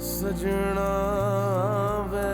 सजना वे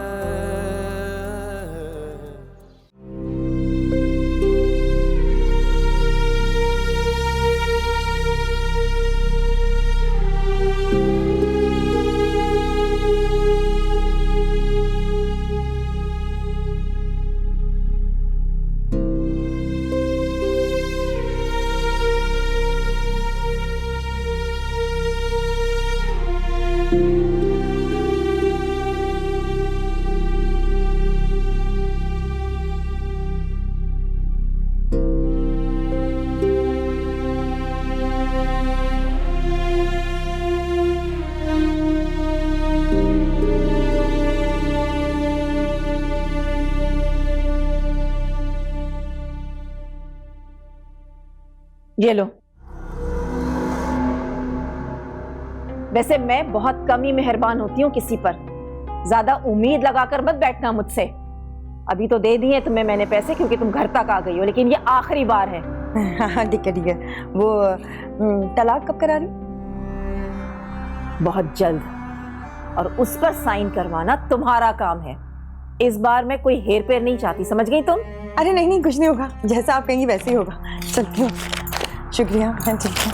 ये लो। वैसे मैं बहुत कम ही मेहरबान होती हूँ किसी पर, ज्यादा उम्मीद लगाकर मत बैठना मुझसे। अभी तो दे दिए तुम्हें मैंने पैसे क्योंकि तुम घर तक आ गई हो, लेकिन ये आखिरी बार है। हाँ ठीक है ठीक है। वो तलाक कब करा रही? बहुत जल्द, और उस पर साइन करवाना तुम्हारा काम है। इस बार मैं कोई हेर फेर नहीं चाहती, समझ गई तुम? अरे नहीं नहीं, कुछ नहीं होगा, जैसा आप कहेंगी वैसे ही होगा। चलती हूँ। शुक्रिया, मैं चलती हूँ।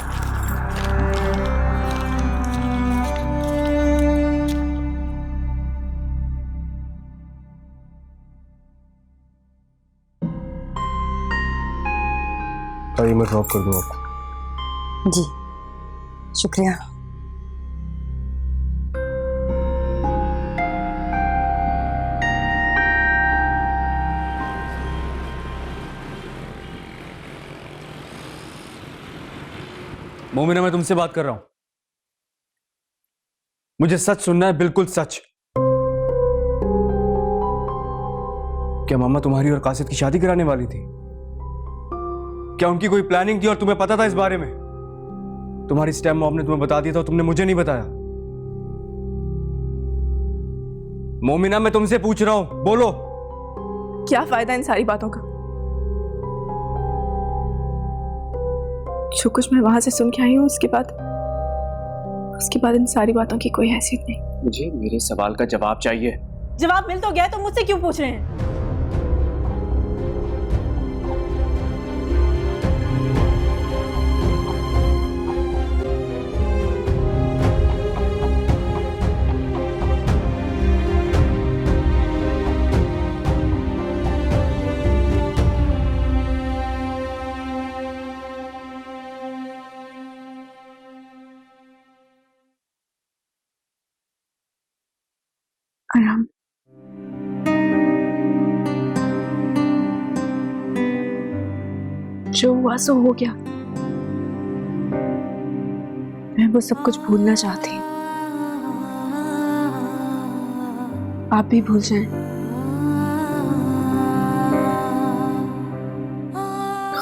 आइए मैं ड्रॉप कर दूँ आपको। जी शुक्रिया। मोमिना, मैं तुमसे बात कर रहा हूं। मुझे सच सुनना है, बिल्कुल सच। क्या मामा तुम्हारी और कासिद की शादी कराने वाली थी? क्या उनकी कोई प्लानिंग थी और तुम्हें पता था इस बारे में? तुम्हारी स्टेप मॉम ने तुम्हें बता दिया था और तुमने मुझे नहीं बताया। मोमिना, मैं तुमसे पूछ रहा हूं, बोलो। क्या फायदा इन सारी बातों का? जो कुछ मैं वहां से सुन के आई हूँ उसके बाद इन सारी बातों की कोई हैसियत नहीं। मुझे मेरे सवाल का जवाब चाहिए। जवाब मिल तो गया, तो मुझसे क्यों पूछ रहे हैं? आराम। जो हुआ सो हो गया। मैं वो सब कुछ भूलना चाहती हूँ। आप भी भूल जाएं।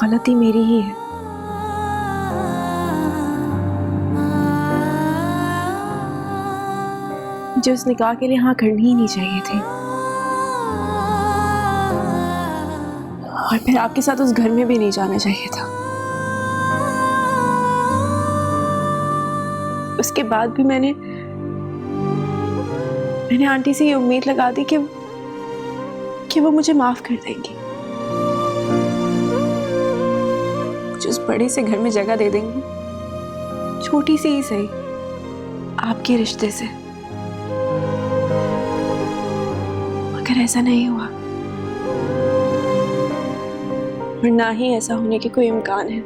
गलती मेरी ही है। मुझे उस निकाह के लिए हाँ करनी ही नहीं चाहिए थी, और फिर आपके साथ उस घर में भी नहीं जाना चाहिए था। उसके बाद भी मैंने आंटी से ये उम्मीद लगा दी कि वो मुझे माफ कर देंगी, मुझे उस बड़े से घर में जगह दे देंगी, छोटी सी ही सही, आपके रिश्ते से। मगर ऐसा नहीं हुआ, और ना ही ऐसा होने के कोई इम्कान है।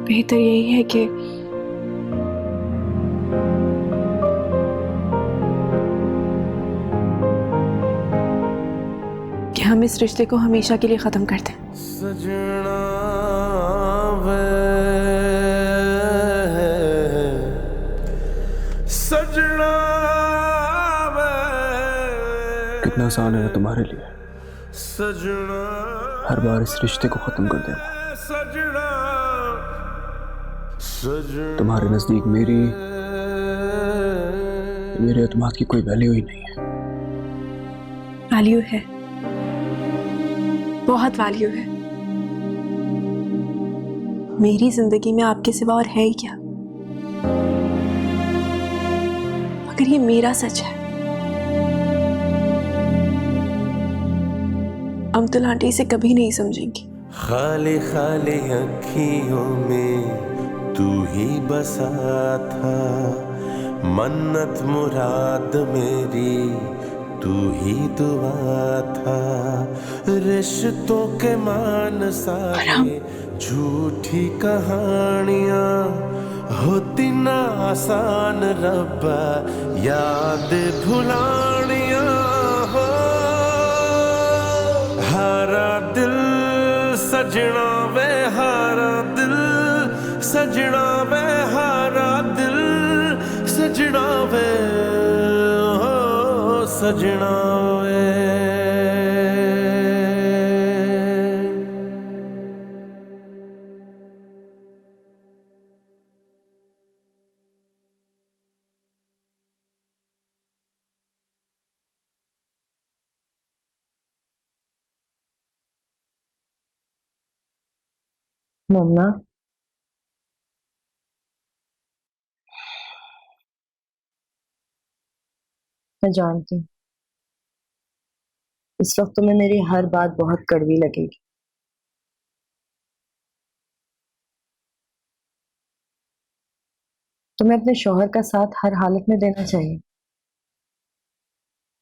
बेहतर यही है कि हम इस रिश्ते को हमेशा के लिए खत्म कर दें। सजना वे सजना वे। कितना आसान है तुम्हारे लिए सजना हर बार इस रिश्ते को खत्म कर देना। सजना सजना। तुम्हारे नजदीक मेरे एतमाद की कोई वैल्यू ही नहीं है। वैल्यू है, बहुत वैल्यू है। मेरी जिंदगी में आपके सिवा और है ही क्या? अगर ये मेरा सच है, अमतुल आंटी इसे कभी नहीं समझेंगी। खाली खाली अखियों में तू ही बसा था, मन्नत मुराद मेरी तू ही दुआ था। रिश्तों के मान सारे झूठी कहानियां, होती ना आसान रब्बा याद भुलानियां। हो हारा दिल सजना वे हारा दिल, सजना वे हारा दिल, सजना वे हो सजना वे। मम्मा, मैं जानती हूँ इस वक्त तुम्हें मेरी हर बात बहुत कड़वी लगेगी, तुम्हें अपने शौहर का साथ हर हालत में देना चाहिए।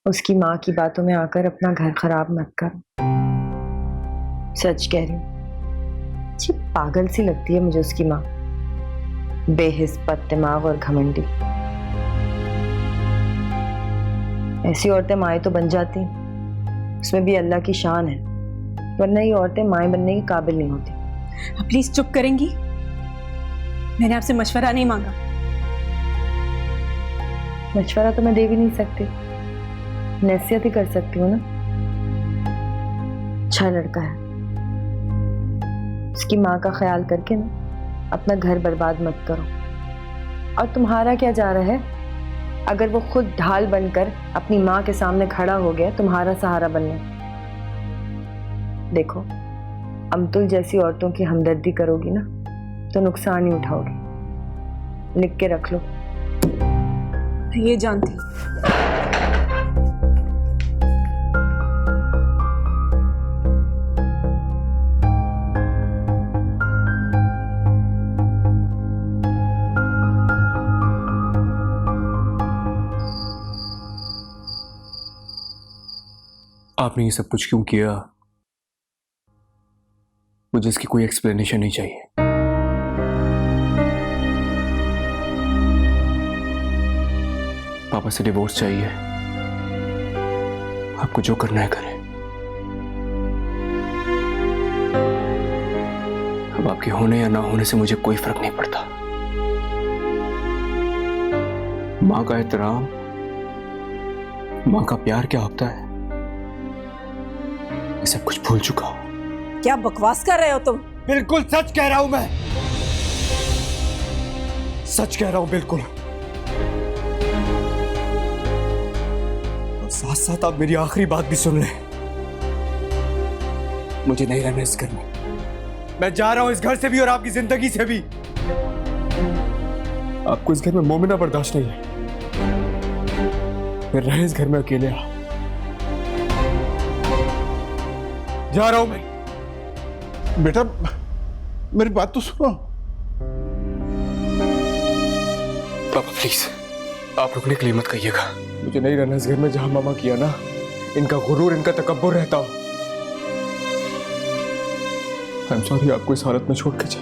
उसकी माँ की बातों में आकर अपना घर खराब मत करो। सच कह रही हूँ, अच्छी पागल सी लगती है मुझे उसकी माँ, बेहिस बददिमाग और घमंडी। ऐसी औरतें माएँ तो बन जाती, उसमें भी अल्लाह की शान है, वरना ये औरतें माएँ बनने की काबिल नहीं होती। आप प्लीज चुप करेंगी? मैंने आपसे मशवरा नहीं मांगा। मशवरा तो मैं दे भी नहीं सकती, नसीहत ही कर सकती हूँ ना। अच्छा लड़का है, उसकी माँ का ख्याल करके ना अपना घर बर्बाद मत करो। और तुम्हारा क्या जा रहा है, अगर वो खुद ढाल बनकर अपनी माँ के सामने खड़ा हो गया तुम्हारा सहारा बनने। देखो, अमतुल जैसी औरतों की हमदर्दी करोगी ना तो नुकसान ही उठाओगी, लिख के रख लो। मैं ये जानती हूँ। आपने ये सब कुछ क्यों किया, मुझे इसकी कोई एक्सप्लेनेशन नहीं चाहिए। पापा से डिवोर्स चाहिए, आपको जो करना है करें। अब आपके होने या ना होने से मुझे कोई फर्क नहीं पड़ता। माँ का एहतराम, माँ का प्यार क्या होता है, मैं सब कुछ भूल चुका हूं। क्या बकवास कर रहे हो तुम? बिल्कुल सच कह रहा हूं मैं, सच कह रहा हूं बिल्कुल। और साथ साथ आप मेरी आखिरी बात भी सुन लें, मुझे नहीं रहना इस घर में। मैं जा रहा हूं इस घर से भी और आपकी जिंदगी से भी। आपको इस घर में मोमिना बर्दाश्त नहीं है, फिर रहे इस घर में अकेले। जा रहा हूं मैं। बेटा मेरी बात तो सुनो। पापा प्लीज, आप रुकने के लिए मत कहिएगा। मुझे नहीं रहना इस घर में जहां मामा किया ना, इनका गुरूर, इनका तकब्बुर रहता। आई एम सॉरी आपको इस हालत में छोड़ के जा।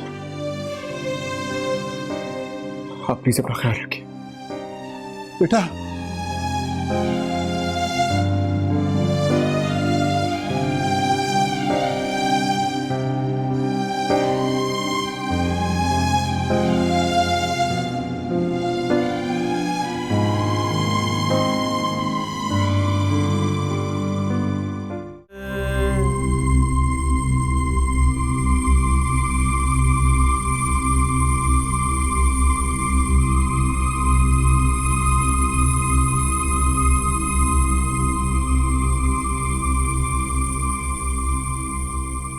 आप प्लीज अपना ख्याल रखिए। बेटा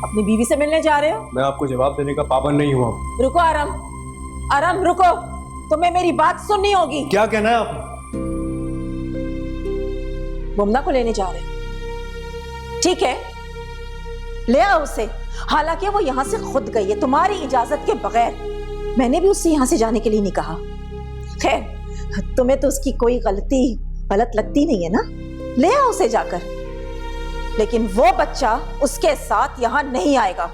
अपनी बीवी से मिलने जा रहे हो? मैं आपको जवाब देने का पाबंद नहीं हुआ। रुको आराम, आराम रुको, तुम्हें मेरी बात सुननी होगी। क्या कहना है आपने? मुमना को लेने जा रहे हैं। ठीक है, ले आओ उसे। हालांकि वो यहां से खुद गई है तुम्हारी इजाजत के बगैर। मैंने भी उससे यहां से जाने के लिए नहीं कहा। खैर, तुम्हें तो उसकी कोई गलत लगती नहीं है ना? ले आओ उसे जाकर। लेकिन वो बच्चा उसके साथ यहां नहीं आएगा।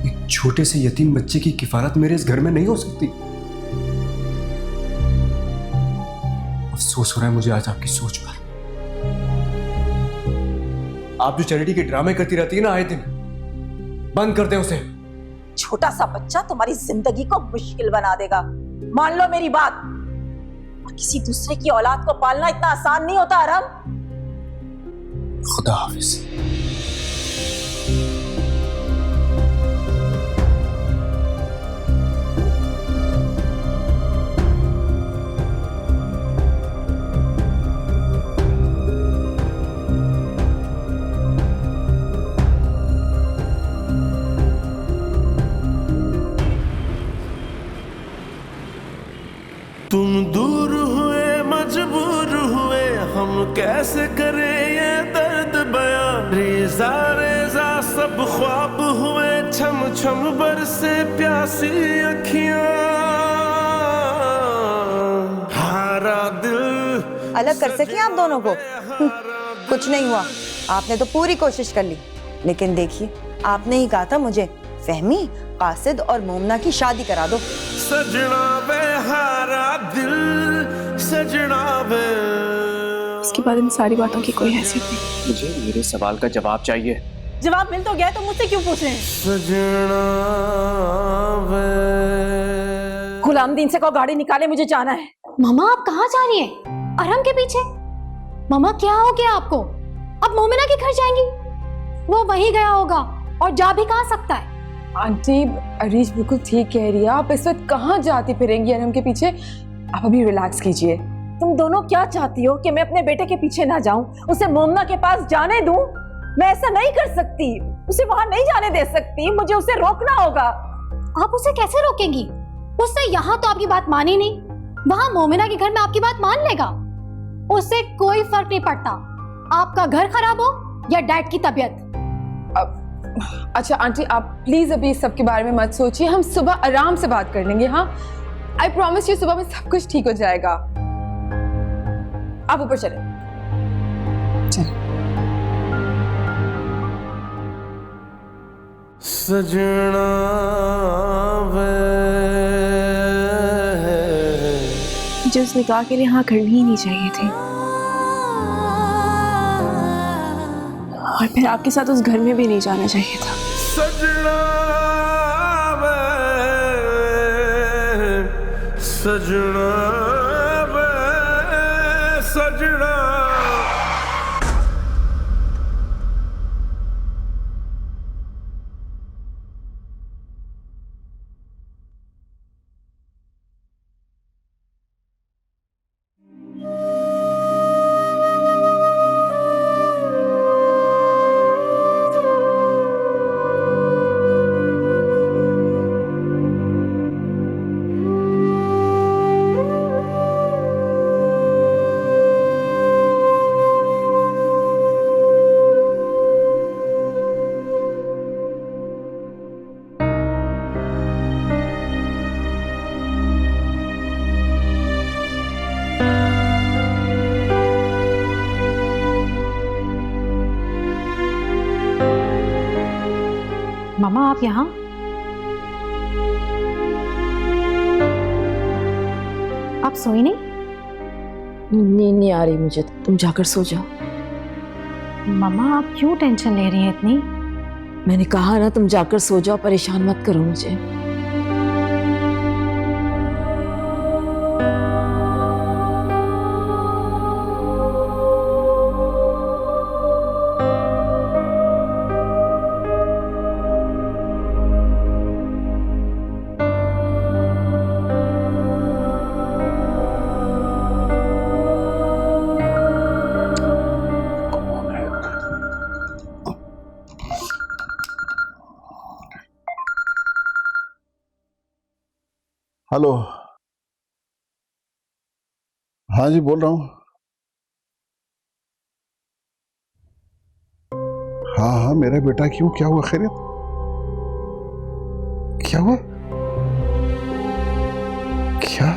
एक छोटे से यतीम बच्चे की किफालत मेरे इस घर में नहीं हो सकती। अफसोस हो रहा है मुझे आज आपकी सोच पर। आप जो चैरिटी के ड्रामे करती रहती है ना आए दिन, बंद कर दें उसे। छोटा सा बच्चा तुम्हारी जिंदगी को मुश्किल बना देगा, मान लो मेरी बात। और किसी दूसरे की औलाद को पालना इतना आसान नहीं होता अरम। खुदा हाफिज। तुम दूर हुए मजबूर हुए, हम कैसे करें ये दर्द बयां। रेजा रेजा सब ख्वाब हुए, छम छम बरसे प्यासी अखियां। हारा दिल अलग कर सके आप दोनों को? कुछ नहीं हुआ, आपने तो पूरी कोशिश कर ली। लेकिन देखिए, आपने ही कहा था मुझे फहमी, कासिद और मोमना की शादी करा दो। सजना वे हारा दिल, सजना वे। उसके बाद इन सारी बातों की कोई हैसियत नहीं। मुझे मेरे सवाल का जवाब चाहिए। जवाब मिल तो गया तो मुझसे क्यों पूछ रहे हैं? सजना वे। गुलामदीन से को गाड़ी निकाले, मुझे जाना है। मामा आप कहाँ जा रही हैं? अरहम के पीछे? मामा क्या हो गया आपको? अब मोमिना के घर जाएंगी? वो वहीं गया होगा और जा भी कहाँ सकता है। आंटी, अरीश बिल्कुल ठीक कह रही है। आप इस वक्त कहाँ जाती फिरेंगी अरहम के पीछे? आप अभी रिलैक्स कीजिए। तुम दोनों क्या चाहती हो कि मैं अपने बेटे के पीछे ना जाऊं, उसे मोमना के पास जाने दूं? मैं ऐसा नहीं कर सकती, उसे वहां नहीं जाने दे सकती, मुझे उसे रोकना होगा। आप उसे कैसे रोकेंगी? उसने यहाँ तो आपकी बात मानी नहीं, वहां मोमिना के घर में आपकी बात मान लेगा। उससे कोई फर्क नहीं पड़ता, आपका घर खराब हो या डैड की तबीयत। अच्छा आंटी, आप प्लीज अभी इस सब के बारे में मत सोचिए। हम सुबह आराम से बात कर लेंगे। हाँ, आई प्रॉमिस यू, सुबह में सब कुछ ठीक हो जाएगा। आप ऊपर चले। सजना वे। मुझे उस निकाह के लिए हाँ करनी ही नहीं चाहिए थी, और फिर आपके साथ उस घर में भी नहीं जाना चाहिए था। सजना वे, सजना वे, सजना। मामा आप यहाँ? आप सोई नहीं? नींद नहीं आ रही मुझे, तुम जाकर सो जाओ। मामा आप क्यों टेंशन ले रही हैं इतनी? मैंने कहा ना, तुम जाकर सो जाओ, परेशान मत करो मुझे। हेलो। हाँ जी, बोल रहा हूँ। हाँ हाँ, मेरा बेटा, क्यों, क्या हुआ? खैरियत? क्या हुआ? क्या?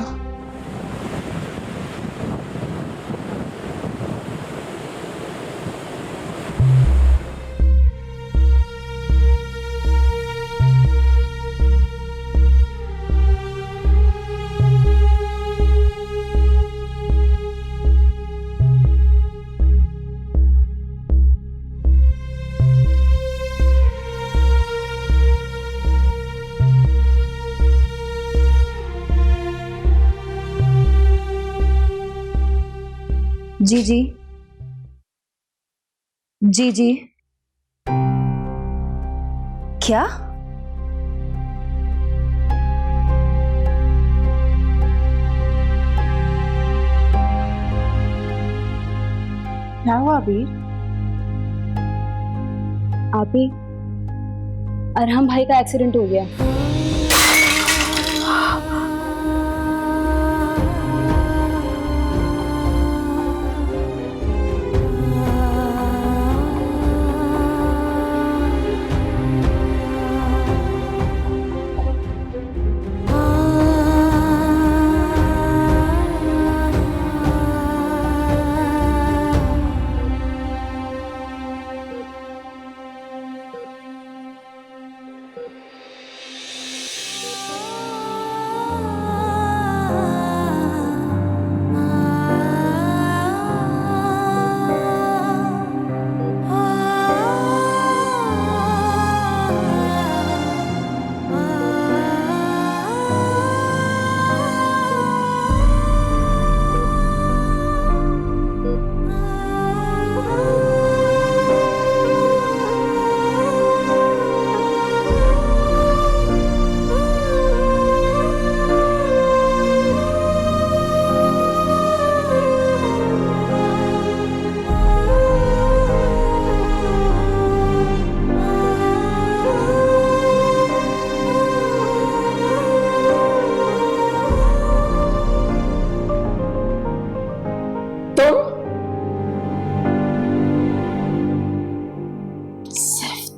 जी जी जी जी। क्या? क्या हुआ अभी? आप ही, अरहम भाई का एक्सीडेंट हो गया।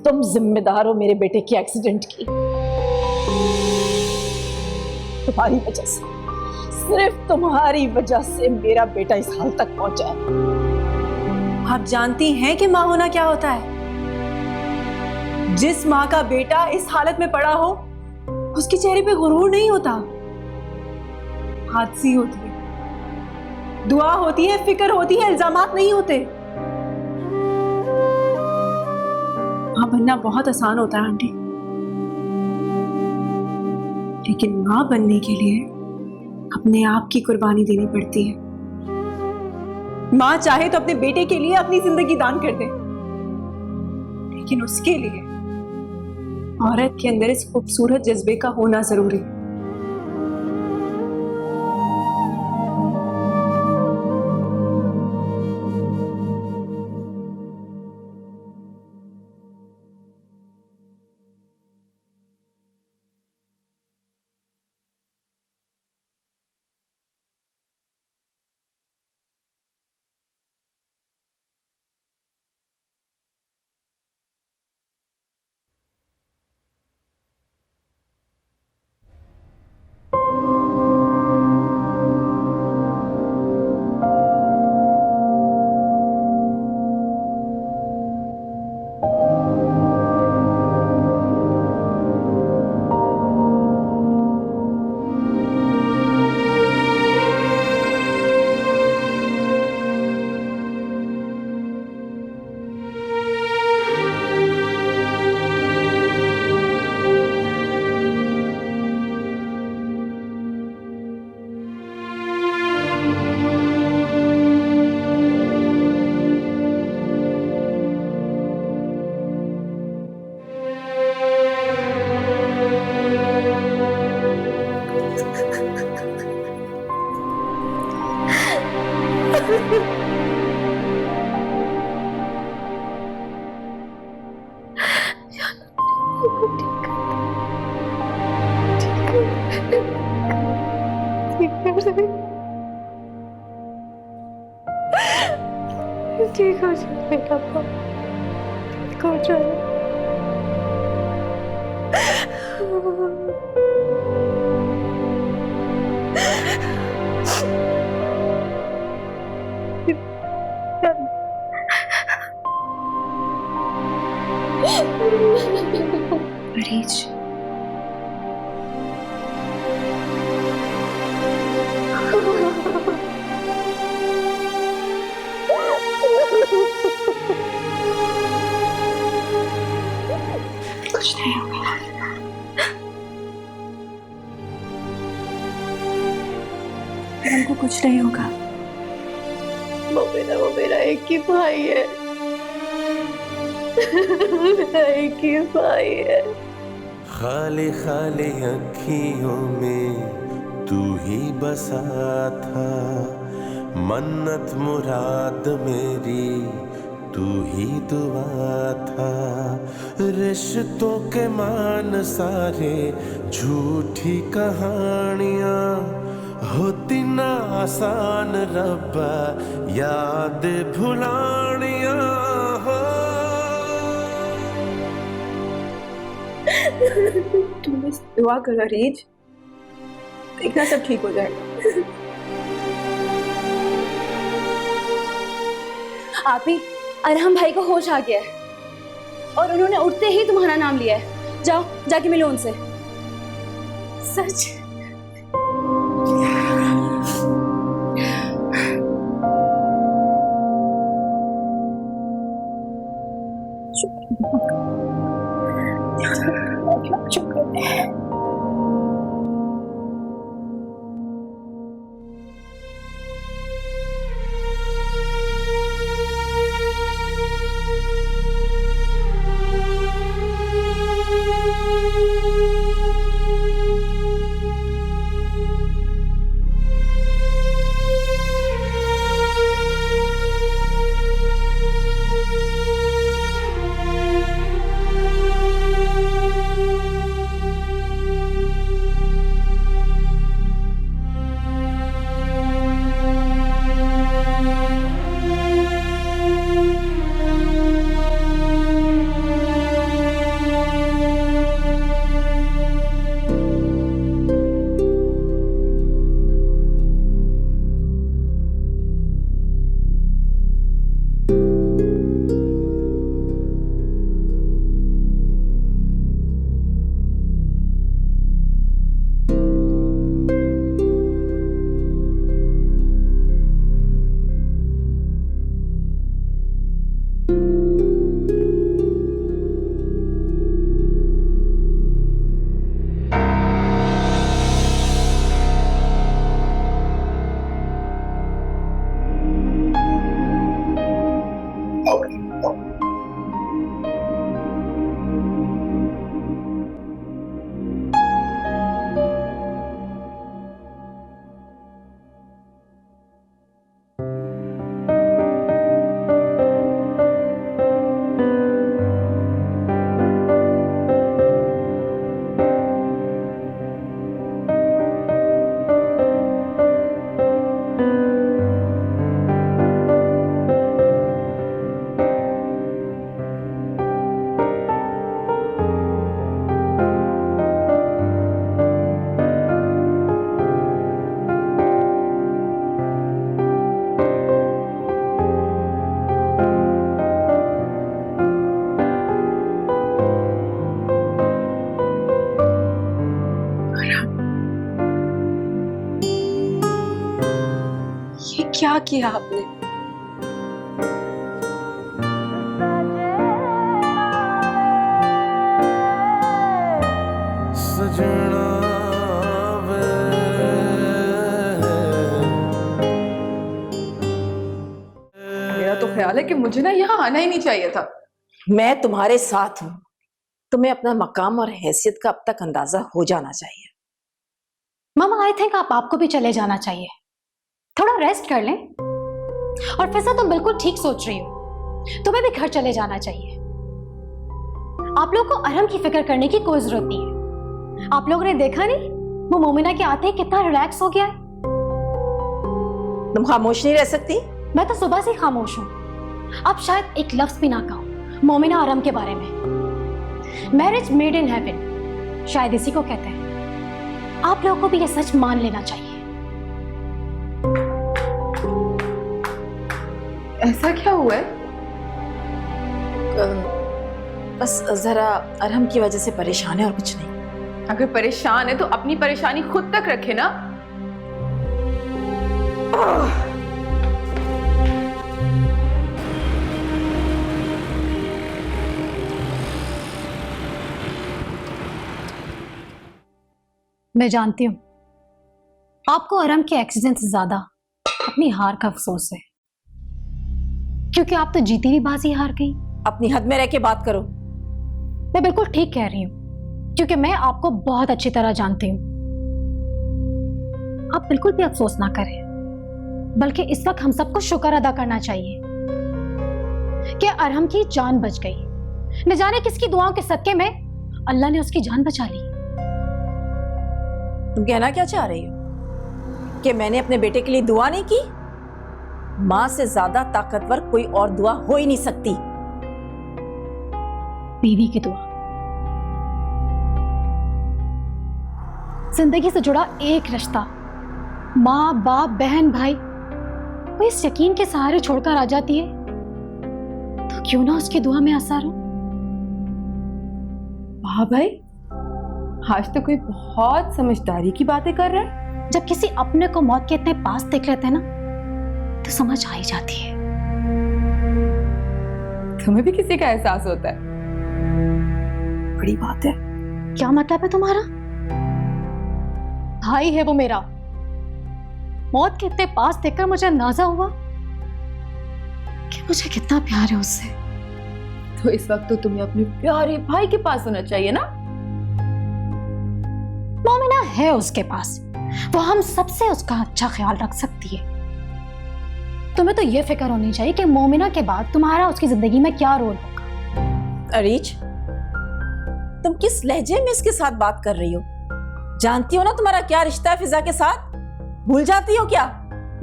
तुम जिम्मेदार हो मेरे बेटे के एक्सीडेंट की। तुम्हारी वजह से, सिर्फ तुम्हारी वजह से मेरा बेटा इस हाल तक पहुंचा है। आप जानती हैं कि माँ होना क्या होता है? जिस माँ का बेटा इस हालत में पड़ा हो, उसके चेहरे पे गुरूर नहीं होता, हादसी होती है, दुआ होती है, फिक्र होती है, इल्जामात नहीं होते। माँ बनना बहुत आसान होता है आंटी, लेकिन माँ बनने के लिए अपने आप की कुर्बानी देनी पड़ती है। माँ चाहे तो अपने बेटे के लिए अपनी जिंदगी दान कर दे, लेकिन उसके लिए औरत के अंदर इस खूबसूरत जज्बे का होना जरूरी है। ठीक हो जाए बेटा, ठीक हो जाए। अरीज, कुछ नहीं होगा। हमको कुछ नहीं होगा। वो मेरा एक ही भाई है। मेरा एक ही भाई है। खाली खाली अखियों में तू ही बसा था, मन्नत मुराद मेरी तू ही दुआ था। रिश्तों के मान सारे झूठी कहानियां, होती ना आसान रब्बा याद भुलानियां हो। तुम बस दुआ करो अरीज, देखना सब ठीक हो जाएगा। आप ही, अरहम भाई को होश आ गया है और उन्होंने उठते ही तुम्हारा नाम लिया है। जाओ, जाके मिलो उनसे। सच? क्या किया आपने? सजना वे, मेरा तो ख्याल है कि मुझे ना यहाँ आना ही नहीं चाहिए था। मैं तुम्हारे साथ हूं, तुम्हें अपना मकाम और हैसियत का अब तक अंदाजा हो जाना चाहिए। मामा, आई थिंक आपको भी चले जाना चाहिए, थोड़ा रेस्ट कर लें। और फिजा, तुम बिल्कुल ठीक सोच रही हो, तुम्हें भी घर चले जाना चाहिए। आप लोग को अरहम की फिक्र करने की कोई जरूरत नहीं है। आप लोगों ने देखा नहीं, वो मोमिना के आते ही कितना रिलैक्स हो गया है। तुम खामोश नहीं रह सकती? मैं तो सुबह से खामोश हूं। आप शायद एक लफ्ज भी ना कहो मोमिना आरम के बारे में। मैरिज मेड इन हेवन, शायद इसी को कहते हैं। आप लोगों को भी ये सच मान लेना चाहिए। ऐसा क्या हुआ है? बस जरा अरहम की वजह से परेशान है और कुछ नहीं। अगर परेशान है तो अपनी परेशानी खुद तक रखे ना। मैं जानती हूँ आपको अरहम के एक्सीडेंट से ज्यादा अपनी हार का अफसोस है, क्योंकि आप तो जीती हुई बाजी हार गई। अपनी हद में रह के बात करो। मैं बिल्कुल ठीक कह रही हूँ, क्योंकि मैं आपको बहुत अच्छी तरह जानती हूँ। आप बिल्कुल भी अफसोस ना करें, बल्कि इस वक्त हम सबको शुक्र अदा करना चाहिए कि अरहम की जान बच गई। न जाने किसकी दुआओं के सदके में अल्लाह ने उसकी जान बचा ली। तुम कहना क्या चाह रही हो कि मैंने अपने बेटे के लिए दुआ नहीं की? मां से ज्यादा ताकतवर कोई और दुआ हो ही नहीं सकती। बीवी की दुआ, जिंदगी से जुड़ा एक रिश्ता, माँ बाप बहन भाई, वो इस यकीन के सहारे छोड़कर आ जाती है तो क्यों ना उसकी दुआ में असर हो। वाह भाई, आज तो कोई बहुत समझदारी की बातें कर रहा है। जब किसी अपने को मौत के इतने पास देख लेते हैं ना तो समझ आ ही जाती है। तुम्हें भी किसी का एहसास होता है? बड़ी बात है। क्या मतलब है तुम्हारा? भाई है वो मेरा, मौत के इतने पास देखकर मुझे अंदाजा हुआ कि मुझे कितना प्यार है उससे। तो इस वक्त तो तुम्हें अपने प्यारे भाई के पास होना चाहिए ना। मोमिना है उसके पास, वो हम सबसे उसका अच्छा ख्याल रख सकती है। तुम्हें तो ये फिक्र होनी चाहिए कि मोमिना के बाद तुम्हारा उसकी जिंदगी में क्या रोल होगा। अरीज, तुम किस लहजे में इसके साथ बात कर रही हो? जानती हो ना तुम्हारा क्या रिश्ता है फिजा के साथ? भूल जाती हो क्या?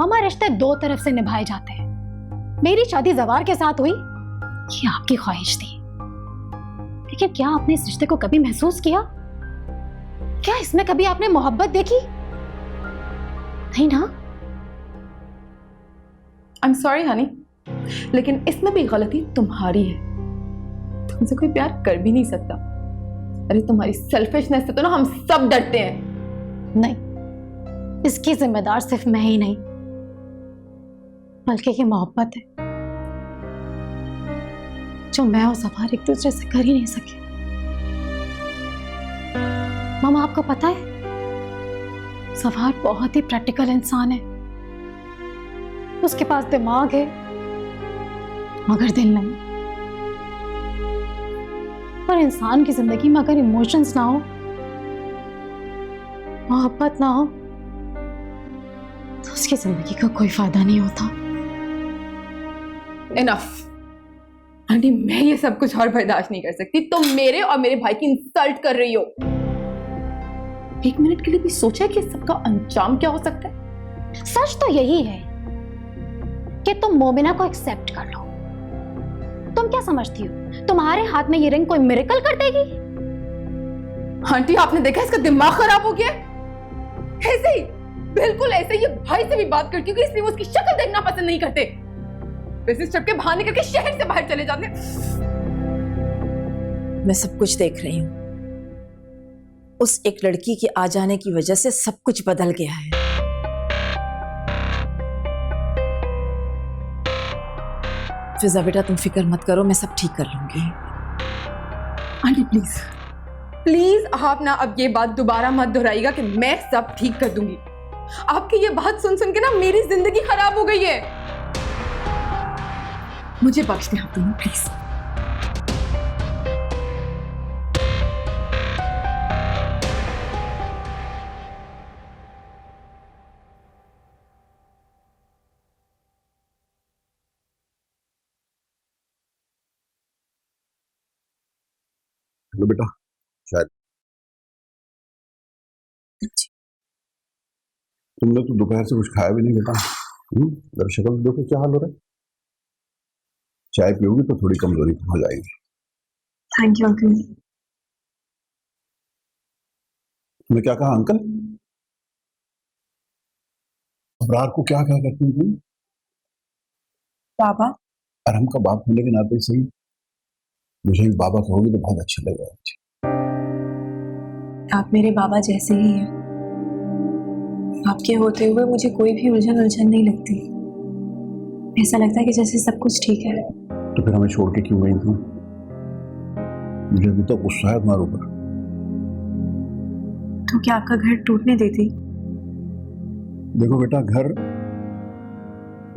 मामा, रिश्ते दो तरफ से निभाए जाते हैं। मेरी शादी जवार के साथ हुई, ये आपकी ख्वाहिश थी, लेकिन क्या आपने इस रिश्ते को कभी महसूस किया? क्या इसमें कभी आपने मोहब्बत देखी? नहीं ना? आई एम सॉरी हनी, लेकिन इसमें भी गलती तुम्हारी है। तुमसे कोई प्यार कर भी नहीं सकता। अरे तुम्हारी सेल्फिशनेस से तो ना हम सब डरते हैं। नहीं, इसकी जिम्मेदार सिर्फ मैं ही नहीं, बल्कि ये मोहब्बत है जो मैं और सफार एक दूसरे से कर ही नहीं सके। मामा, आपको पता है सफार बहुत ही प्रैक्टिकल इंसान है। उसके पास दिमाग है मगर दिल नहीं। पर इंसान की जिंदगी में अगर इमोशंस ना हो, मोहब्बत ना हो, तो उसकी जिंदगी का कोई फायदा नहीं होता। इनफ आंटी, मैं ये सब कुछ और बर्दाश्त नहीं कर सकती। तुम मेरे और मेरे भाई की इंसल्ट कर रही हो। एक मिनट के लिए भी सोचा है कि इस सबका अंजाम क्या हो सकता है? सच तो यही है कि तुम मोमिना को एक्सेप्ट कर लो। तुम क्या समझती हो तुम्हारे हाथ में ये रिंग कोई मिरेकल कर देगी? आंटी, आपने देखा इसका दिमाग खराब हो गया? ऐसे ही, बिल्कुल ऐसे ही ये भाई से भी बात करती हूँ, इसलिए वो उसकी शक्ल देखना पसंद नहीं करते। वैसे चढ़ के बाहर निकल के शहर से बाहर चले जाते। मैं सब कुछ देख रही हूँ। उस एक लड़की के आ जाने की वजह से सब कुछ बदल गया है। फिजा बेटा, तुम फिक्र मत करो, मैं सब ठीक कर लूंगी। आंटी प्लीज प्लीज, आप ना अब ये बात दोबारा मत दोहराइएगा कि मैं सब ठीक कर दूंगी। आपकी ये बात सुन सुन के ना मेरी जिंदगी खराब हो गई है। मुझे बख्श दें आप दोनों प्लीज। हेलो बेटा, शायद तुमने तो दोपहर से कुछ खाया भी नहीं बेटा। जरा शक्ल देखो क्या हाल हो रहा है। चाय पियोगी तो थोड़ी कमजोरी कम हो जाएगी। Thank you uncle. तुमने क्या कहा अंकल? अबरार को क्या क्या करती थी? बाबा। अरहम का बाप होने के नाते सही मुझे भी बाबा कहोगे तो बहुत अच्छा लगेगा। आप मेरे बाबा जैसे ही हैं। आपके होते हुए मुझे कोई भी उलझन नहीं लगती। ऐसा लगता है कि जैसे सब कुछ ठीक है। तो फिर हमें छोड़ के क्यों गई थी? मुझे अभी तक गुस्सा है तुम्हारे ऊपर। तो क्या आपका घर टूटने देती? देखो बेटा, घर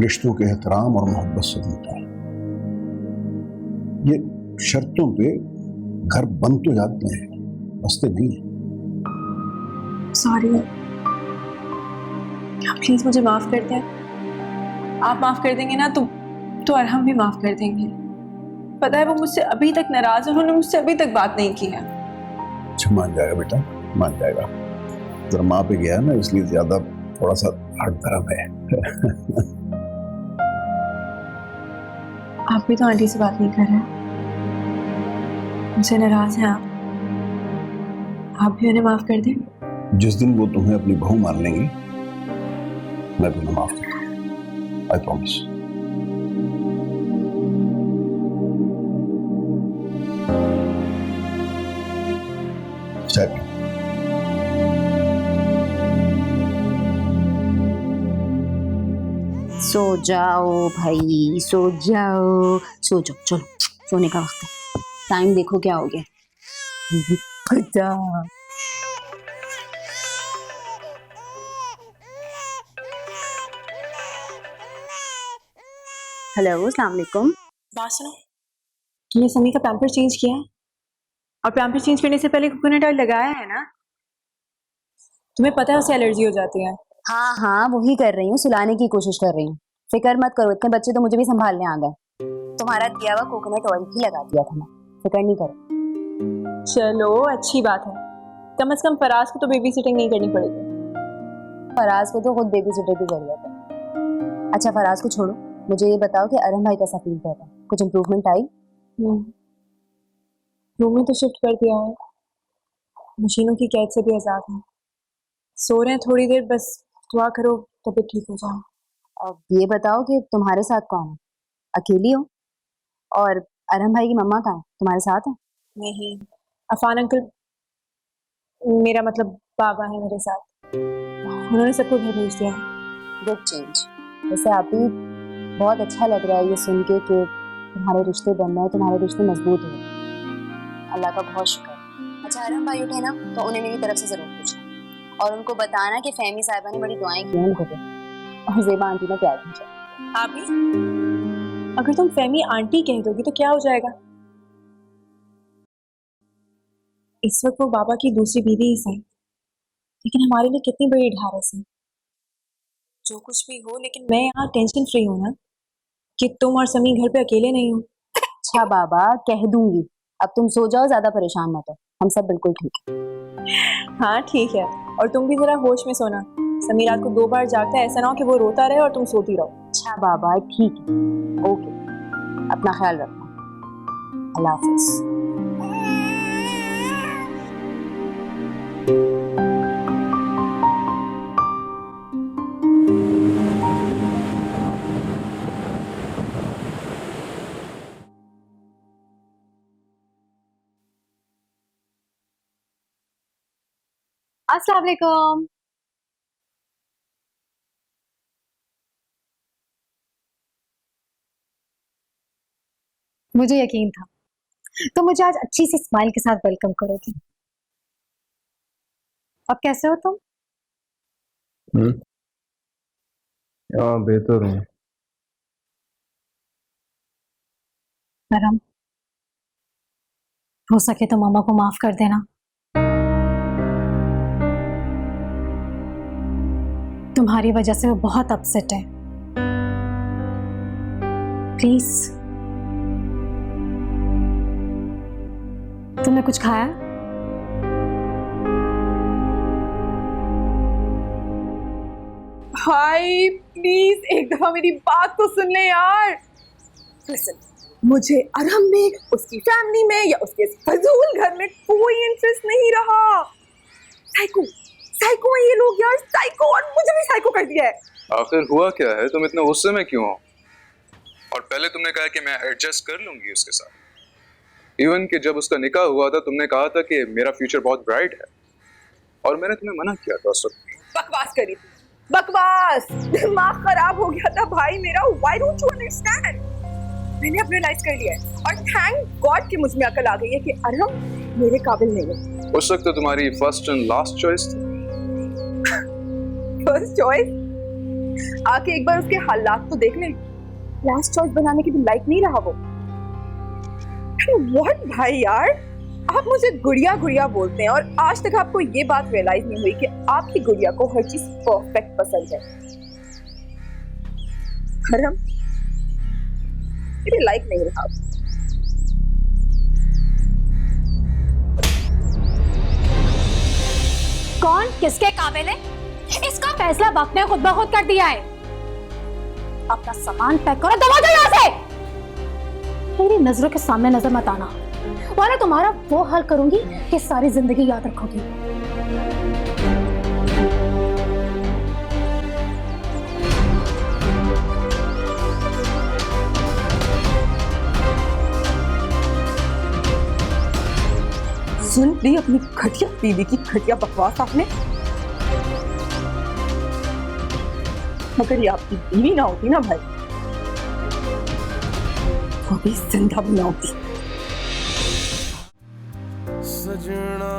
रिश्तों के एहतराम और मोहब्बत से बनता है। ये शर्तों पे घर बन तो जाते हैं, बसते नहीं। सॉरी, आप प्लीज मुझे माफ कर दें। आप माफ कर देंगे ना तो अरहम भी माफ कर देंगे। पता है वो मुझसे अभी तक नाराज है, उन्होंने मुझसे अभी तक बात नहीं की है। अच्छा, मान जाएगा बेटा, मान जाएगा। जरा माँ पे गया ना, इसलिए ज्यादा थोड़ा सा हट धर्म है। आप भी तो आंटी से बात नहीं कर रहे, मुझसे नाराज हैं आप भी उन्हें माफ कर दें। जिस दिन वो तुम्हें अपनी बहू मान लेंगी, मैं भी उन्हें माफ कर दूंगा। I promise. सो जाओ भाई, सो जाओ, सो जाओ, चलो सोने का वक्त है। टाइम देखो क्या हो गया। हेलो, अस्सलाम वालेकुम। बात सुनो, तुमने समी का पैम्पर चेंज किया है? और पैम्पर चेंज करने से पहले कोकोनट ऑयल लगाया है ना? तुम्हें पता है उसे एलर्जी हो जाती है। हाँ हाँ, वही कर रही हूँ, सुलाने की कोशिश कर रही हूँ। फिक्र मत करो, इतने बच्चे तो मुझे भी संभालने आ गए। तुम्हारा दिया हुआ कोकोनट ऑयल ही लगा दिया था मैं, फिक्र नहीं करो। चलो अच्छी बात है, कम से कम फराज को तो बेबी सिटिंग नहीं करनी पड़ेगी। फराज को तो खुद बेबी सिटर की जरूरत है। अच्छा फराज को छोड़ो, मुझे ये बताओ कि अरहम भाई कैसा फील कर रहा है? कुछ इम्प्रूवमेंट आई? रूम में तो शिफ्ट कर दिया है, मशीनों की कैद से भी आजाद है। सो रहे हैं थोड़ी देर, बस दुआ करो तबीयत ठीक हो जाए। अब ये बताओ कि तुम्हारे साथ कौन है? अकेली हो? और अरहम भाई की मम्मा कहाँ है? तुम्हारे साथ है? नहीं, अफान अंकल, मेरा मतलब बाबा है मेरे साथ, उन्होंने सबको घर भेज दिया है। Good change. वैसे आप ही बहुत अच्छा लग रहा है ये सुन के कि तुम्हारे रिश्ते बन रहे हैं, तुम्हारे रिश्ते मजबूत हो। अल्लाह का बहुत शुक्र। अच्छा अरहम भाई उठे ना तो उन्हें मेरी तरफ से जरूर पूछना और उनको बताना कि फहमी साहिबा ने बड़ी दुआएं की हैं उनको भी, और ज़ेबा आंटी ने प्यार भेजा। आप भी अगर तुम फहमी आंटी कह दोगी तो क्या हो जाएगा? इस वक्त वो बाबा की दूसरी बीवी ही सही, लेकिन हमारे लिए कितनी बड़ी ढारस है। जो कुछ भी हो, लेकिन मैं यहाँ टेंशन फ्री हूँ ना कि तुम और समी घर पे अकेले नहीं हो। अच्छा बाबा, कह दूंगी। अब तुम सो जाओ, ज्यादा परेशान मत हो, हम सब बिल्कुल ठीक है। हाँ ठीक है, और तुम भी जरा होश में सोना। समी रात को 2 बार जागता है, ऐसा ना हो कि वो रोता रहे और तुम सोती रहो। अच्छा बाबा ठीक है, ओके, अपना ख्याल रखना। अल्लाह हाफिज। अस्सलाम वालेकुम। मुझे यकीन था तुम मुझे आज अच्छी सी स्माइल के साथ वेलकम करोगी। अब कैसे हो तुम? हाँ बेहतर हूँ। अरहम, हो सके तो मामा को माफ कर देना। तुम्हारी वजह से वो बहुत अपसेट है, प्लीज। तुमने कुछ खाया? भाई प्लीज एक दफा मेरी बात तो सुन ले यार। लिसन, मुझे अरहम में, उसकी फैमिली में या उसके फजूल घर में कोई इंटरेस्ट नहीं रहा। साइको साइको है ये लोग यार, साइको, और मुझे भी साइको कर दिया है। आखिर हुआ क्या है? तुम इतने गुस्से में क्यों हो? और पहले तुमने कहा कि मैं एडजस्ट कर लूंगी उसके साथ। इवन कि जब उसका निकाह हुआ था तुमने कहा था कि मेरा फ्यूचर बहुत ब्राइट है, और मैंने तुम्हें मना किया था उस वक्त। बकवास करी थी, बकवास। दिमाग खराब हो गया था भाई मेरा। Why don't you understand? मैंने अब रियलाइज कर लिया है, और थैंक गॉड कि मुझ में अकल आ गई है कि अरहम मेरे काबिल नहीं है। उस वक्त तो तुम्हारी फर्स्ट एंड लास्ट चॉइस थी। First choice? आके एक बार उसके हालात तो देख लें। लास्ट चॉइस बनाने की भी लायक नहीं रहा वो। व्हाट भाई यार, आप मुझे गुड़िया गुड़िया बोलते हैं, और आज तक आपको ये बात रियलाइज नहीं हुई कि आपकी गुड़िया को हर चीज परफेक्ट पसंद है। अरहम मेरे लायक नहीं रहा। कौन किसके काबिल है, इसका फैसला वक्त ने खुद ब खुद कर दिया है। अपना सामान पैक करो, दबा दो यहाँ से। मेरी नजरों के सामने नजर मत आना, वरना तुम्हारा वो हाल करूंगी कि सारी जिंदगी याद रखोगी। सुन ली अपनी घटिया बीवी की घटिया बकवास आपने। मगर ये आपकी बीवी ना होती ना भाई, तो अभी जिंदा भी ना होती। सजना